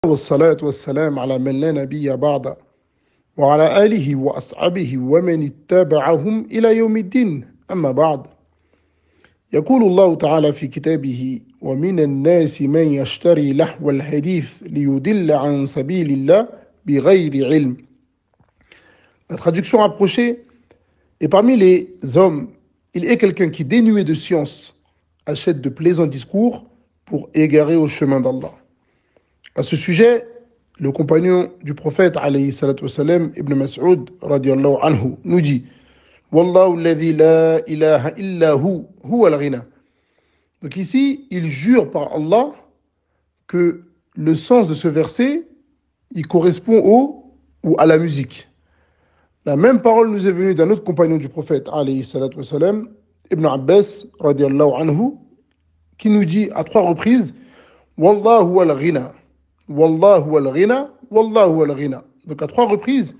والصلاة والسلام على من لا نبي بعد وعلى آله وأصحابه ومن اتبعهم إلى يوم الدين أما بعد يقول الله تعالى في كتابه ومن الناس من يشتري لهو الحديث ليضل عن سبيل الله بغير علم. La traduction rapprochée est parmi les hommes, il est quelqu'un qui dénué de science achète de plaisants discours pour égarer au chemin d'Allah. À ce sujet, le compagnon du prophète, alayhi salatu wassalam, Ibn Mas'ud, radiallahu anhu, nous dit Wallahu alladhi la ilaha illa huwa al-ghina. Donc ici, il jure par Allah que le sens de ce verset, il correspond au ou à la musique. La même parole nous est venue d'un autre compagnon du prophète, alayhi salatu wassalam, Ibn Abbas, radiallahu anhu, qui nous dit à 3 reprises Wallahu al-ghina. Wallahu al-ghina, Wallahu al-ghina. Donc à 3 reprises,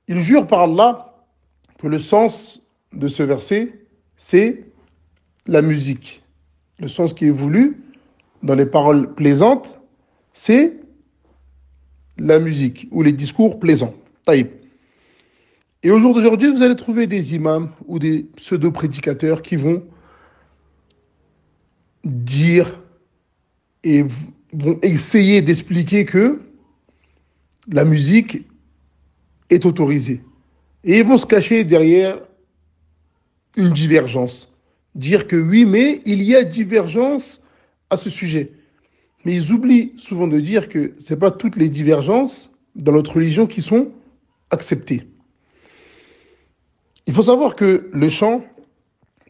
il jure par Allah que le sens de ce verset, c'est la musique. Le sens qui est voulu dans les paroles plaisantes, c'est la musique ou les discours plaisants. Taïb. Et au jour d'aujourd'hui, vous allez trouver des imams ou des pseudo-prédicateurs qui vont dire et vont essayer d'expliquer que la musique est autorisée. Et ils vont se cacher derrière une divergence. Dire que oui, mais il y a divergence à ce sujet. Mais ils oublient souvent de dire que ce n'est pas toutes les divergences dans notre religion qui sont acceptées. Il faut savoir que le chant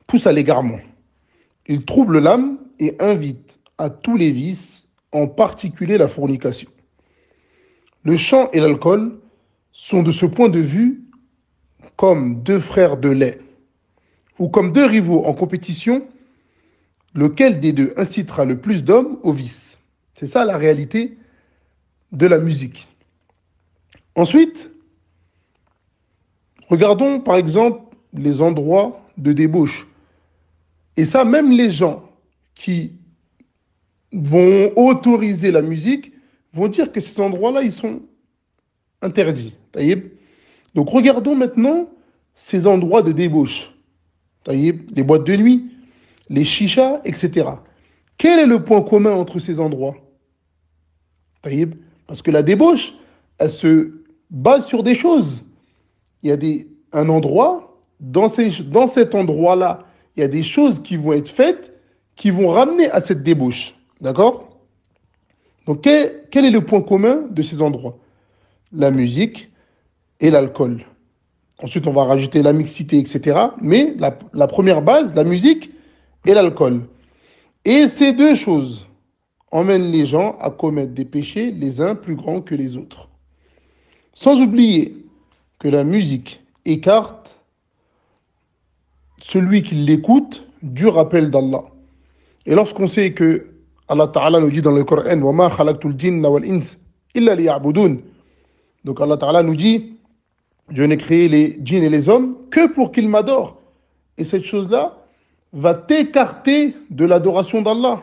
pousse à l'égarement. Il trouble l'âme et invite à tous les vices, en particulier la fornication. Le chant et l'alcool sont de ce point de vue comme 2 frères de lait, ou comme 2 rivaux en compétition, lequel des 2 incitera le plus d'hommes au vice. C'est ça la réalité de la musique. Ensuite, regardons par exemple les endroits de débauche. Et ça, même les gens qui vont autoriser la musique vont dire que ces endroits-là, ils sont interdits. Donc regardons maintenant ces endroits de débauche. Les boîtes de nuit, les chichas, etc. Quel est le point commun entre ces endroits? Parce que la débauche, elle se base sur des choses. Il y a un endroit, dans cet endroit-là, il y a des choses qui vont être faites qui vont ramener à cette débauche. D'accord? Donc, quel est le point commun de ces endroits? La musique et l'alcool. Ensuite, on va rajouter la mixité, etc. Mais la première base, la musique et l'alcool. Et ces 2 choses emmènent les gens à commettre des péchés, les uns plus grands que les autres. Sans oublier que la musique écarte celui qui l'écoute du rappel d'Allah. Et lorsqu'on sait que Allah Ta'ala nous dit dans le Coran وَمَا خَلَقْتُ الْجِنَّ وَالْإِنسَ إِلَّا لِيَعْبُدُونَ. Donc Allah Ta'ala nous dit je n'ai créé les djinns et les hommes que pour qu'ils m'adorent. Et cette chose-là va t'écarter de l'adoration d'Allah.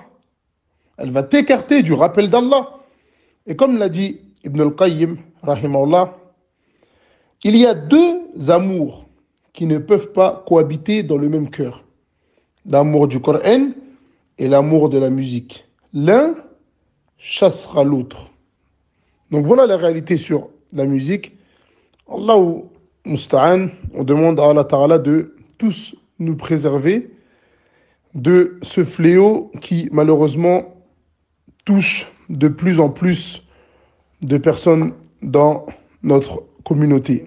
Elle va t'écarter du rappel d'Allah. Et comme l'a dit Ibn al-Qayyim, rahimahullah, il y a 2 amours qui ne peuvent pas cohabiter dans le même cœur. L'amour du Coran et l'amour de la musique. L'un chassera l'autre. Donc voilà la réalité sur la musique. Allahu musta'an, on demande à Allah Ta'ala de tous nous préserver de ce fléau qui malheureusement touche de plus en plus de personnes dans notre communauté.